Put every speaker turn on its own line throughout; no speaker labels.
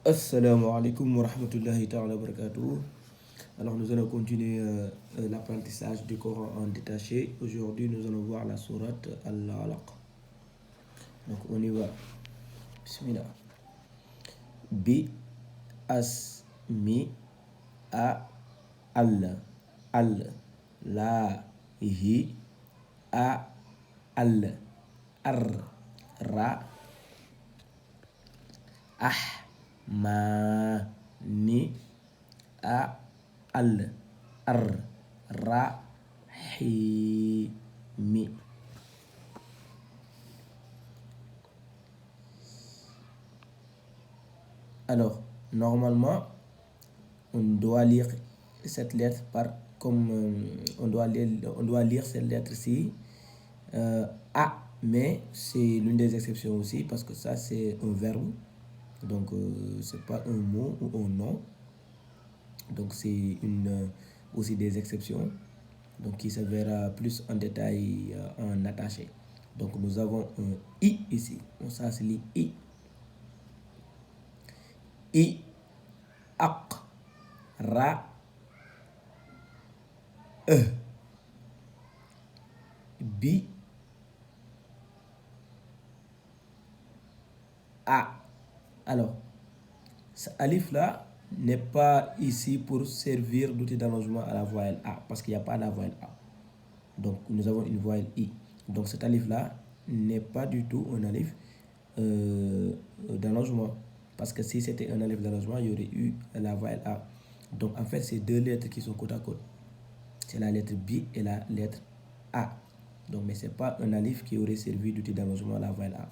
Assalamu alaikum wa rahmatullahi ta'ala wa barakatuh. Alors nous allons continuer l'apprentissage du Coran en détaché. Aujourd'hui nous allons voir la sourate Al-Alaq. Donc on y va. Bismillah. Bi asmi a al al la hi a al ar ra ma ni a al ar ra hi mi. Alors normalement on doit lire cette lettre on doit lire cette lettre-ci a, mais c'est l'une des exceptions aussi parce que ça c'est un verbe. Donc, c'est pas un mot ou un nom. Donc, c'est aussi des exceptions. Donc, qui se verra plus en détail en attaché. Donc, nous avons un I ici. Donc, ça se lit I. I, ak, ra, bi, a. Alors, ce alif là n'est pas ici pour servir d'outil d'allongement à la voyelle A, parce qu'il n'y a pas la voyelle A. Donc nous avons une voyelle I. Donc cet alif là n'est pas du tout un alif d'allongement, parce que si c'était un alif d'allongement, il y aurait eu la voyelle A. Donc en fait, c'est deux lettres qui sont côte à côte. C'est la lettre B et la lettre A. Donc, mais ce n'est pas un alif qui aurait servi d'outil d'allongement à la voyelle A.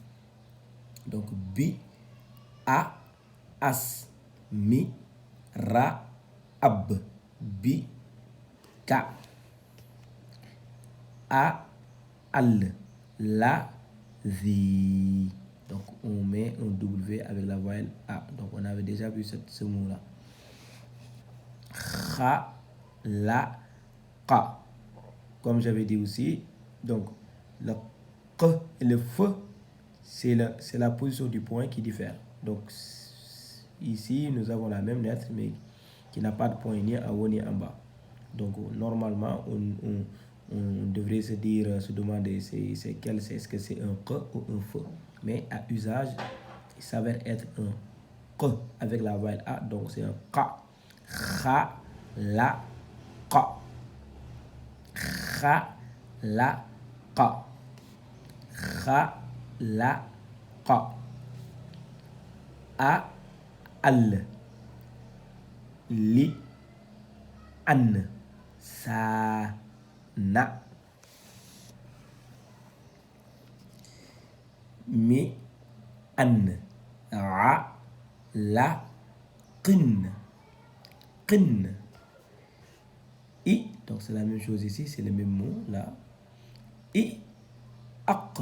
Donc, B, A, As, Mi, Ra, Ab, Bi, Ka, A, Al, La, Zi. Donc, on met un W avec la voyelle A. Donc, on avait déjà vu ce mot-là. Kha, La, Ka. Comme j'avais dit aussi, donc, le K et le F, c'est la position du point qui diffère. Donc, ici, nous avons la même lettre, mais qui n'a pas de point ni en haut ni en bas. Donc, normalement, on devrait se demander c'est quel, est-ce que c'est un K ou un F. Mais à usage, il s'avère être un K avec la voyelle A, donc c'est un K. Kha, la, Ka. Kha, la, Ka. Kha, la, Ka. A, al, li, an, sa, na. Mi, an, ra, la, qin. Qin. I, donc c'est la même chose ici, c'est le même mot là. I, ak,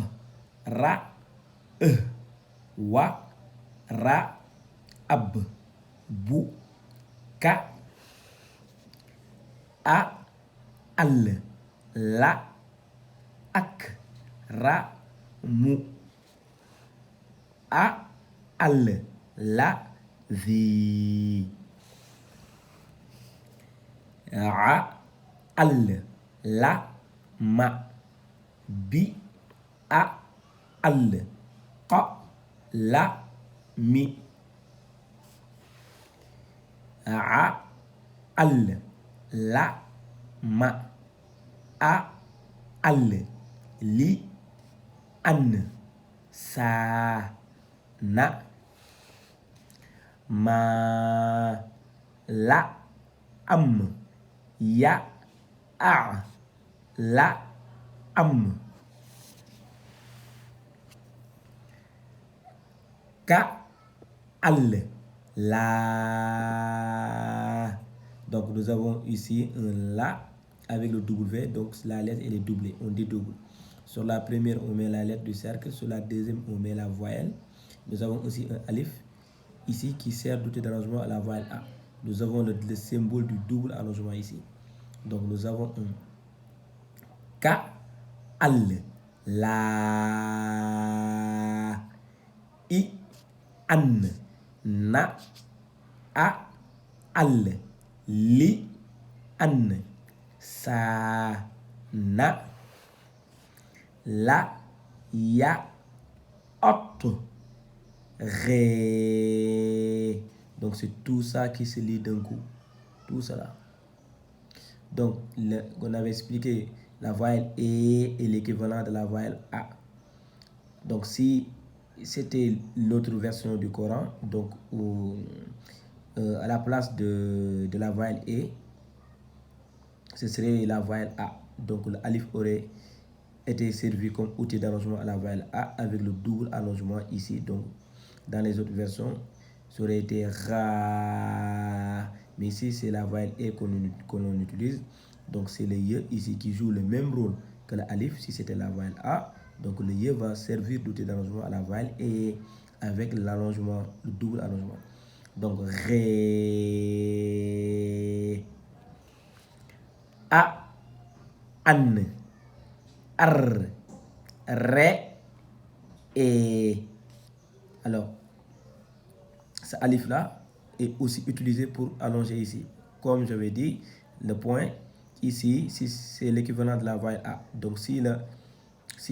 ra, wa, ra, ab, bu, ka, a, al, la, ak, ra, mu, a, al, la, zi. A, al, la, ma, bi, a, al, ka, la, mi. A, al, la, ma, a, al, li, an, sa, na, ma, la, am, ya, a, la, am. Ka, al, la. Donc nous avons ici un la avec le W, donc la lettre elle est doublée, on dit double. Sur la première on met la lettre du cercle, sur la deuxième on met la voyelle. Nous avons aussi un alif ici qui sert d'outil d'allongement à la voyelle A. Nous avons le symbole du double allongement ici. Donc nous avons un Ka, al, la, I, an, na, a, al, li, an, sa, na, la, ya, ot, ré. Donc c'est tout ça qui se lit d'un coup. Tout cela. Donc on avait expliqué la voyelle E est l'équivalent de la voyelle A. Donc si c'était l'autre version du Coran, donc à la place de la voyelle E, ce serait la voyelle A. Donc le alif aurait été servi comme outil d'allongement à la voyelle A avec le double allongement ici. Donc dans les autres versions, ça aurait été Ra. Mais ici, c'est la voyelle E qu'on utilise. Donc c'est le Y ici qui joue le même rôle que le alif si c'était la voyelle A. Donc le Y va servir d'outil d'allongement à la voyelle E avec l'allongement, le double allongement. Donc Ré. A, an, ar, ré, et. Alors, ce alif là est aussi utilisé pour allonger ici. Comme je l'ai dit, le point ici, si c'est l'équivalent de la voyelle A. Donc si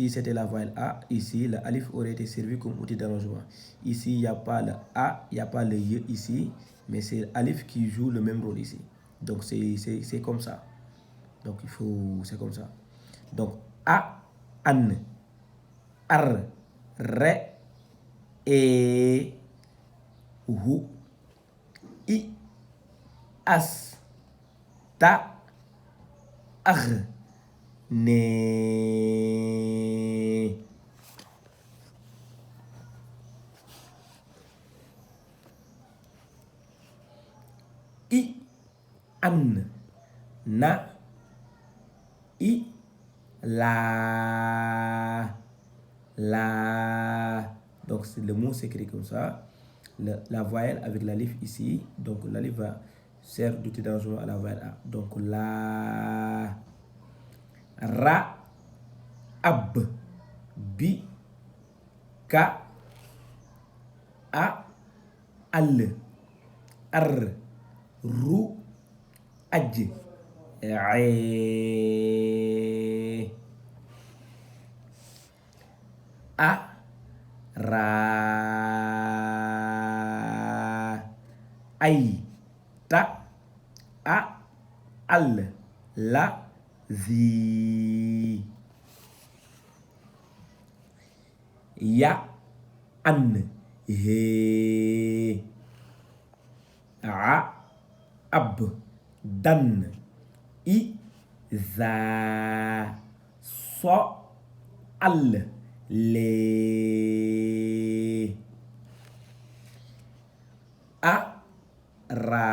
c'était la voyelle A, ici, le alif aurait été servi comme outil d'allongement. Ici, il n'y a pas le A, il n'y a pas le Y ici, mais c'est l'alif qui joue le même rôle ici. Donc c'est comme ça. Donc c'est comme ça. Donc A, an, ar, ré, et hu, i, as, ta, ar, ne. I, an, na, i, la. Donc le mot s'écrit comme ça. La voyelle avec l'alif ici. Donc l'alif va servir d'outil d'allongement à la voyelle A. Donc la. Ra, ab, bi, ka, a, al, ar, ru, aj, a, ra, ay, ta, a, al, la, zi, ya, an, he, a, ab, dan, i, za, so, al, le, a, ra,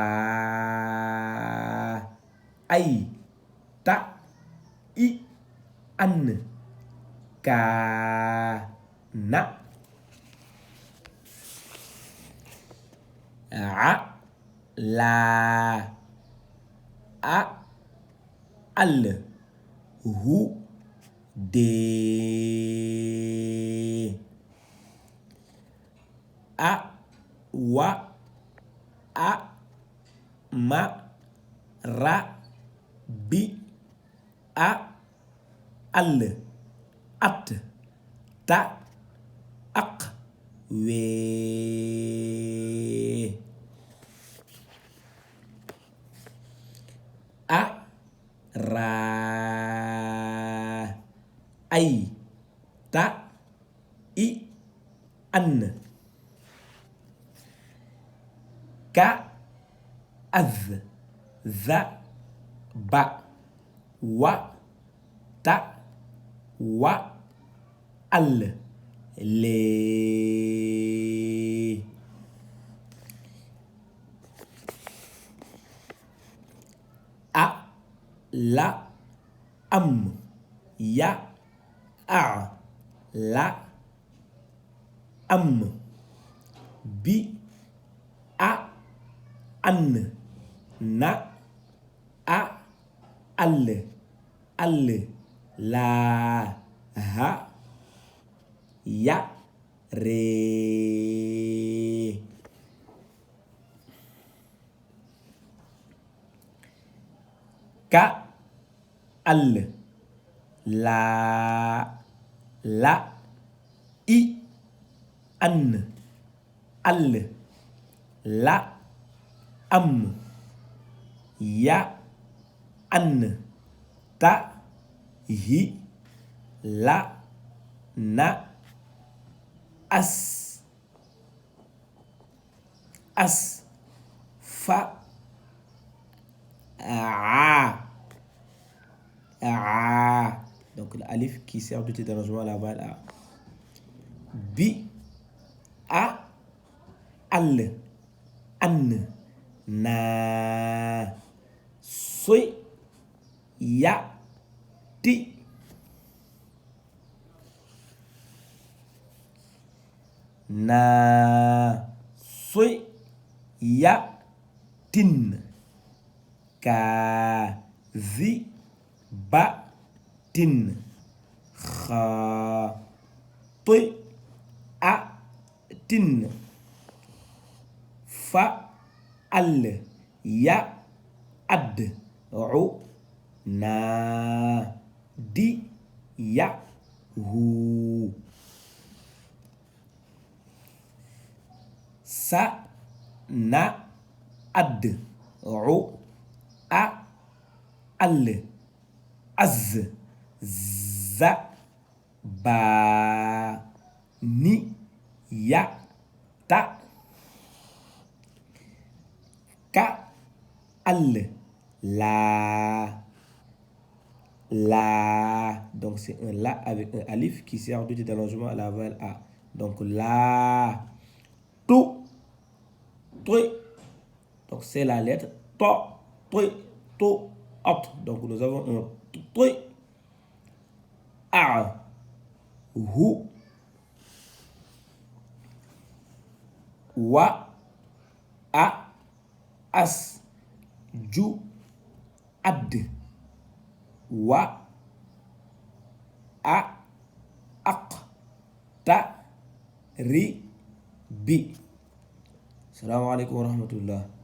ay, ta, i, an, ka, na, a, la, a, al, hu, de, a, wa, a, ma, ra, bi, a, al, at, ta, ak, we, a, ra, ay, ta, i, an, ka, az, za, ba, wa, ta, wa, al, le. A, la, am, ya, a, la, am, bi, a, an, na, a, al, la, ha, ya, re. ka al la i an al la am ya an ta hi la na as fa donc l'alif qui sert de dérangement à la voile A. Bi a al an na soy ya ti na soy ya tin ka zi ba tin kha toy a tin fa al ya ad u na di ya hu sa na ad u a al az za ba ni ya ta ka al la donc c'est un la avec un alif qui sert de d'allongement à la voile A. Donc la to donc c'est la lettre to donc nous avons un to a hu wa a as ju ad wa a aq ta ri bi. Assalamu alaikum warahmatullah.